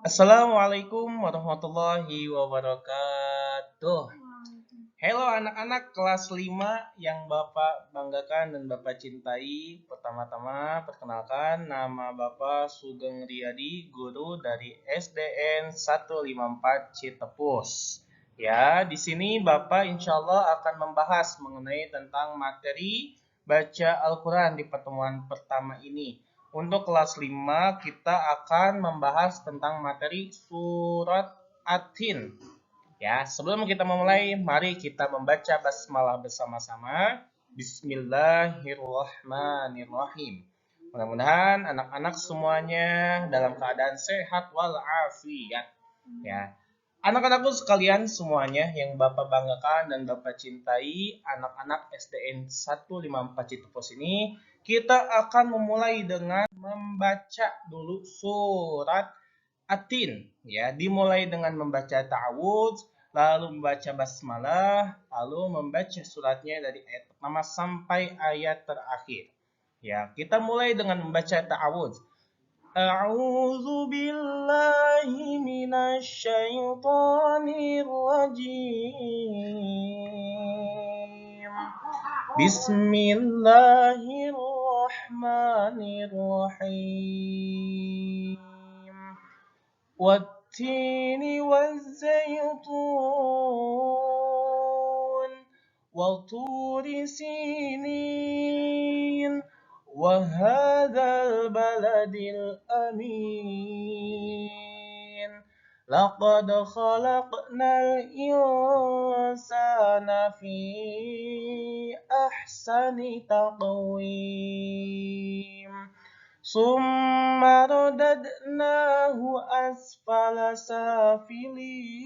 Assalamualaikum warahmatullahi wabarakatuh. Halo anak-anak kelas 5 yang Bapak banggakan dan Bapak cintai. Pertama-tama perkenalkan nama Bapak Sugeng Riyadi, guru dari SDN 154 Citepus. Ya, di sini Bapak insya Allah akan membahas mengenai tentang materi baca Al-Quran di pertemuan pertama ini. Untuk kelas 5 kita akan membahas tentang materi surat At-Tin. Ya, sebelum kita memulai, mari kita membaca basmalah bersama-sama. Bismillahirrahmanirrahim. Mudah-mudahan anak-anak semuanya dalam keadaan sehat walafiat. Ya, anak-anakku sekalian semuanya yang Bapak banggakan dan Bapak cintai, anak-anak SDN 154 Citepus ini, kita akan memulai dengan membaca dulu surat At-Tin. Ya, dimulai dengan membaca ta'awudz, lalu membaca basmalah, lalu membaca suratnya dari ayat pertama sampai ayat terakhir. Ya, kita mulai dengan membaca ta'awudz. A'udzu billahi minasy syaithanir rajim. Bismillahirrahmanirrahim. Wattini wazzaytun wa turi sinin وهذا البلد الأمين لقد خلقنا الإنسان في أحسن تقويم ثم رددناه أسفل سافلين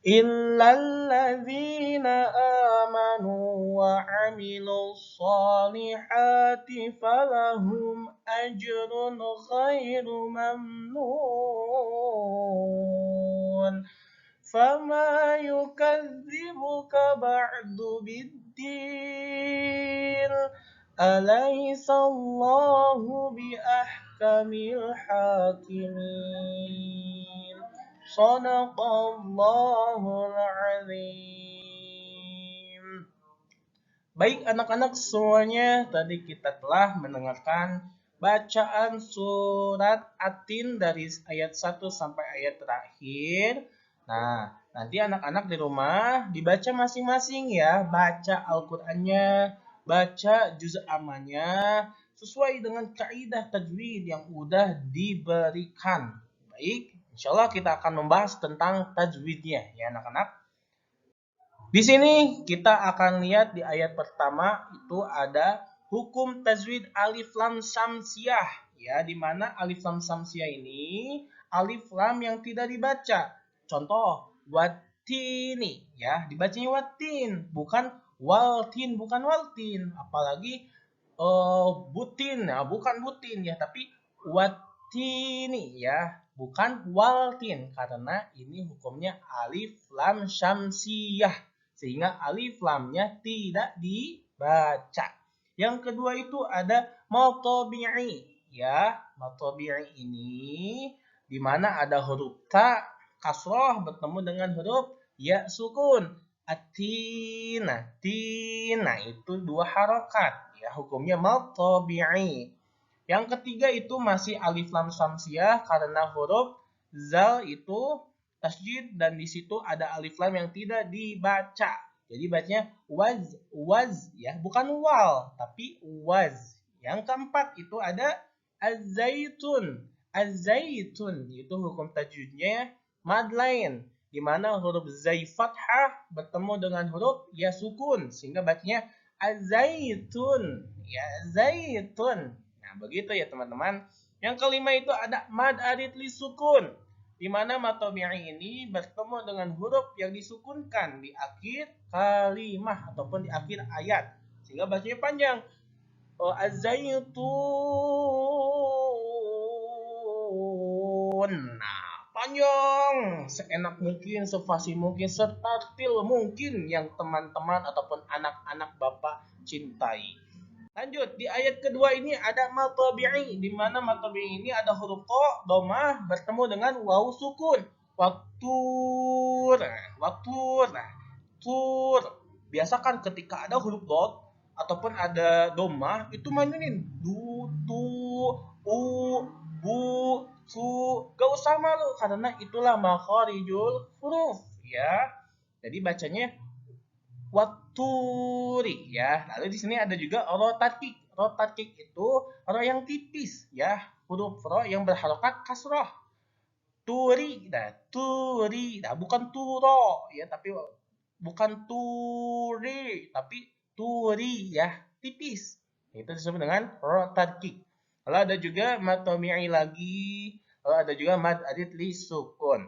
إلا الذين آمنوا وعملوا الصالحات فلهم أجر غير ممنون فما يكذبك بعد بالدين أليس الله بأحكم الحاكمين Shadaqallahul azim. Baik anak-anak semuanya, tadi kita telah mendengarkan bacaan surat At-Tin dari ayat 1 sampai ayat terakhir. Nah, nanti anak-anak di rumah dibaca masing-masing ya, baca Al-Qur'annya, baca juz amannya sesuai dengan kaidah tajwid yang udah diberikan. Baik, insya Allah kita akan membahas tentang tajwidnya ya anak-anak. Di sini kita akan lihat di ayat pertama itu ada hukum tajwid alif lam syamsiah ya, di mana alif lam syamsiah ini alif lam yang tidak dibaca. Contoh watini ya, dibacanya watin bukan waltin, bukan waltin, apalagi butin, nah, bukan butin ya, tapi watini ya, bukan waltin, karena ini hukumnya alif lam syamsiyah, sehingga alif lamnya tidak dibaca. Yang kedua itu ada matobi'i ya, matobi'i ini di mana ada huruf ta kasroh bertemu dengan huruf ya sukun. Atina, tina itu dua harokat ya, hukumnya matobi'i. Yang ketiga itu masih alif lam syamsiyah karena huruf zal itu tasjid dan di situ ada alif lam yang tidak dibaca. Jadi bacanya waz ya, bukan wal tapi waz. Yang keempat itu ada az-zaitun. Az-zaitun itu hukum tajwidnya mad lain, di mana huruf zai fathah bertemu dengan huruf ya sukun sehingga bacanya az-zaitun ya, zaitun. Nah, begitu ya teman-teman. Yang kelima itu ada mad arid li sukun, di mana matobi'i ini bertemu dengan huruf yang disukunkan di akhir kalimah ataupun di akhir ayat sehingga bacanya panjang. Az-zaitun. Nah, panjang seenak mungkin, sefasih mungkin, setartil mungkin yang teman-teman ataupun anak-anak Bapak cintai. Lanjut, di ayat kedua ini ada mad tabi'i, di mana mad tabi'i ini ada huruf qa, dhammah bertemu dengan waw sukun. Waktur, waktur, tur. Biasakan ketika ada huruf dot ataupun ada dhammah itu mainin du, tu, u, bu, su. Gak usah malu karena itulah makharijul huruf ya. Jadi bacanya waturi ya. Lalu di sini ada juga rotatik. Rotatik itu ro yang tipis ya, huruf ro yang berharokat kasroh. Turi, nah turi, nah bukan turo ya, tapi bukan turi, tapi turi ya, tipis. Itu disebut dengan rotatik. Lalu ada juga mad tabi'i lagi, lalu ada juga mad adid li sukun.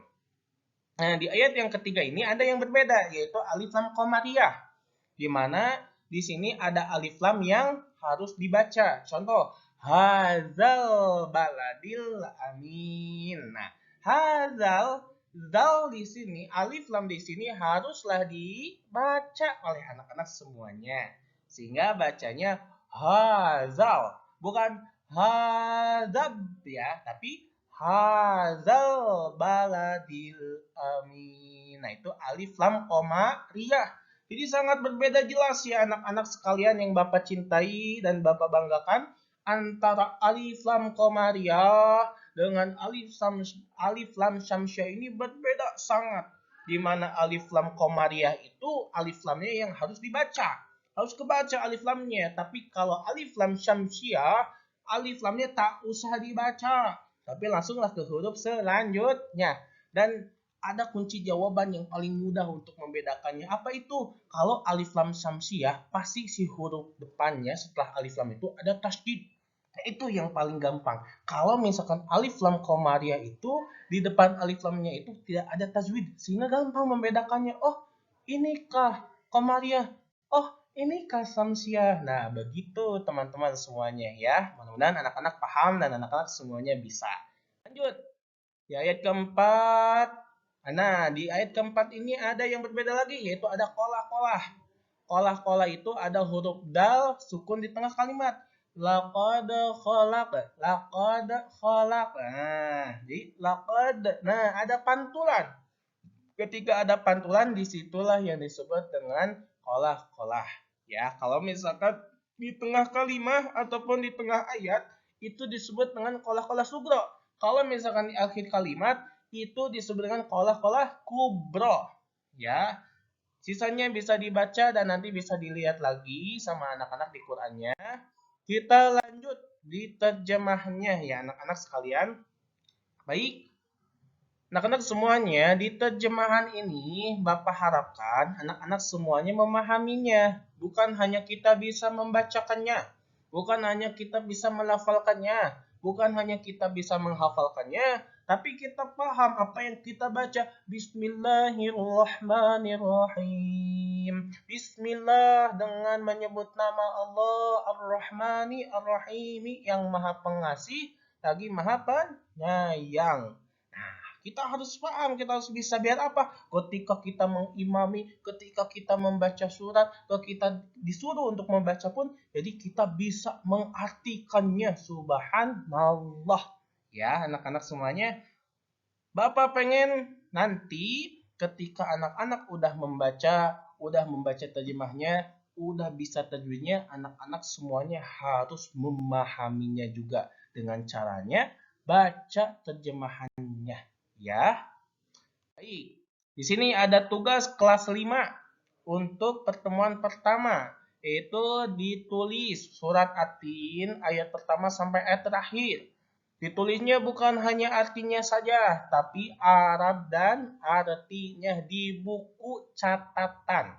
Nah, di ayat yang ketiga ini ada yang berbeda, yaitu alif lam qamariyah, di mana di sini ada alif lam yang harus dibaca. Contoh, hazal baladil amin. Nah, hazal zal di sini, alif lam di sini haruslah dibaca oleh anak-anak semuanya. Sehingga bacanya hazal, bukan hazab ya, tapi hazal baladil amin. Nah, itu alif lam koma riyah. Jadi sangat berbeda jelas ya anak-anak sekalian yang Bapak cintai dan Bapak banggakan antara alif lam komariah dengan alif lam syamsiah ini berbeda sangat. Di mana alif lam komariah itu alif lamnya yang harus dibaca. Harus kebaca alif lamnya, tapi kalau alif lam syamsiah alif lamnya tak usah dibaca, tapi langsunglah ke huruf selanjutnya. Dan ada kunci jawaban yang paling mudah untuk membedakannya. Apa itu? Kalau alif lam syamsiah, pasti si huruf depannya setelah alif lam itu ada tasydid. Nah, itu yang paling gampang. Kalau misalkan alif lam komariah itu di depan alif lamnya itu tidak ada tajwid, sehingga gampang membedakannya. Oh, inikah komariah? Oh, inikah syamsiah? Nah, begitu teman-teman semuanya ya. Mudah-mudahan anak-anak paham dan anak-anak semuanya bisa. Lanjut. Di ayat keempat. Nah, di ayat keempat ini ada yang berbeda lagi, yaitu ada kolah-kolah. Kolah-kolah itu ada huruf dal sukun di tengah kalimat. Laqad khalaq, laqad khalaq. Nah, jadi laqad. Nah, ada pantulan. Ketika ada pantulan, disitulah yang disebut dengan kolah-kolah. Ya, kalau misalkan di tengah kalimat ataupun di tengah ayat, itu disebut dengan kolah-kolah sugro. Kalau misalkan di akhir kalimat, itu disebut dengan kolah-kolah kubro. Ya, sisanya bisa dibaca dan nanti bisa dilihat lagi sama anak-anak di Qur'annya. Kita lanjut di terjemahnya ya anak-anak sekalian. Baik, anak-anak semuanya di terjemahan ini Bapak harapkan anak-anak semuanya memahaminya. Bukan hanya kita bisa membacakannya, bukan hanya kita bisa melafalkannya, bukan hanya kita bisa menghafalkannya, tapi kita paham apa yang kita baca. Bismillahirrahmanirrahim. Bismillah dengan menyebut nama Allah Ar-Rahmani Ar-Rahimi yang Maha Pengasih lagi Maha Penyayang. Kita harus paham, kita harus bisa biar apa? Ketika kita mengimami, ketika kita membaca surat, kalau kita disuruh untuk membaca pun, jadi kita bisa mengartikannya. Subhanallah. Ya, anak-anak semuanya. Bapak pengen nanti ketika anak-anak udah membaca terjemahnya, udah bisa tajwidnya, anak-anak semuanya harus memahaminya juga dengan caranya baca terjemahannya. Ya, baik. Di sini ada tugas kelas 5 untuk pertemuan pertama, yaitu ditulis surat At-Tin ayat pertama sampai ayat terakhir. Ditulisnya bukan hanya artinya saja, tapi Arab dan artinya di buku catatan.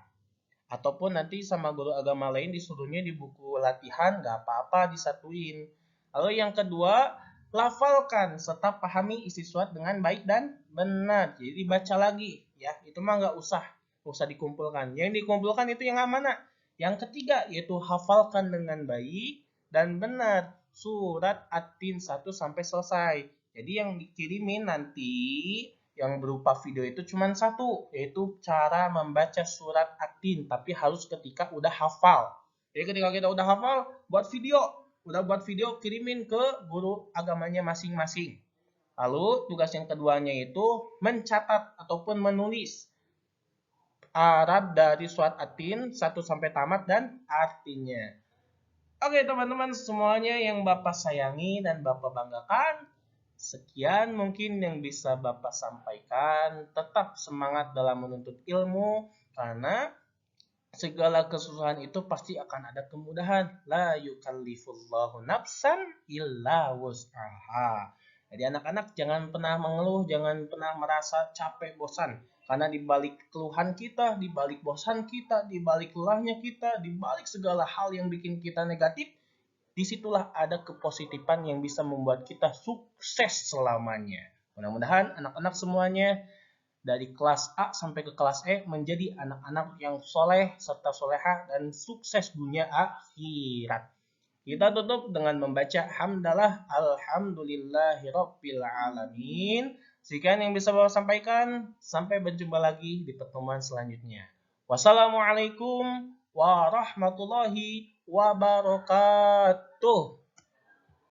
Ataupun nanti sama guru agama lain disuruhnya di buku latihan, nggak apa-apa disatuin. Lalu yang kedua, lafalkan serta pahami isi surat dengan baik dan benar. Jadi dibaca lagi ya. Itu mah nggak usah dikumpulkan. Yang dikumpulkan itu yang mana? Yang ketiga yaitu hafalkan dengan baik dan benar surat At-Tin 1 sampai selesai. Jadi yang dikirimin nanti yang berupa video itu cuma satu, yaitu cara membaca surat At-Tin, tapi harus ketika udah hafal. Jadi ketika kita udah hafal, buat video, kirimin ke guru agamanya masing-masing. Lalu tugas yang keduanya itu mencatat ataupun menulis Arab dari surat Atin 1 sampai tamat dan artinya. Oke teman-teman semuanya yang Bapak sayangi dan Bapak banggakan, sekian mungkin yang bisa Bapak sampaikan. Tetap semangat dalam menuntut ilmu karena segala kesusahan itu pasti akan ada kemudahan. La yukallifullahu nafsan illa wus'aha. Jadi anak-anak jangan pernah mengeluh, jangan pernah merasa capek, bosan. Karena di balik keluhan kita, di balik bosan kita, di balik lelahnya kita, di balik segala hal yang bikin kita negatif, disitulah ada kepositifan yang bisa membuat kita sukses selamanya. Mudah-mudahan anak-anak semuanya dari kelas A sampai ke kelas E menjadi anak-anak yang soleh serta soleha dan sukses dunia akhirat. Kita tutup dengan membaca hamdalah alhamdulillahirabbil alamin. Sekian yang bisa Bapak sampaikan. Sampai berjumpa lagi di pertemuan selanjutnya. Wassalamualaikum warahmatullahi wabarakatuh.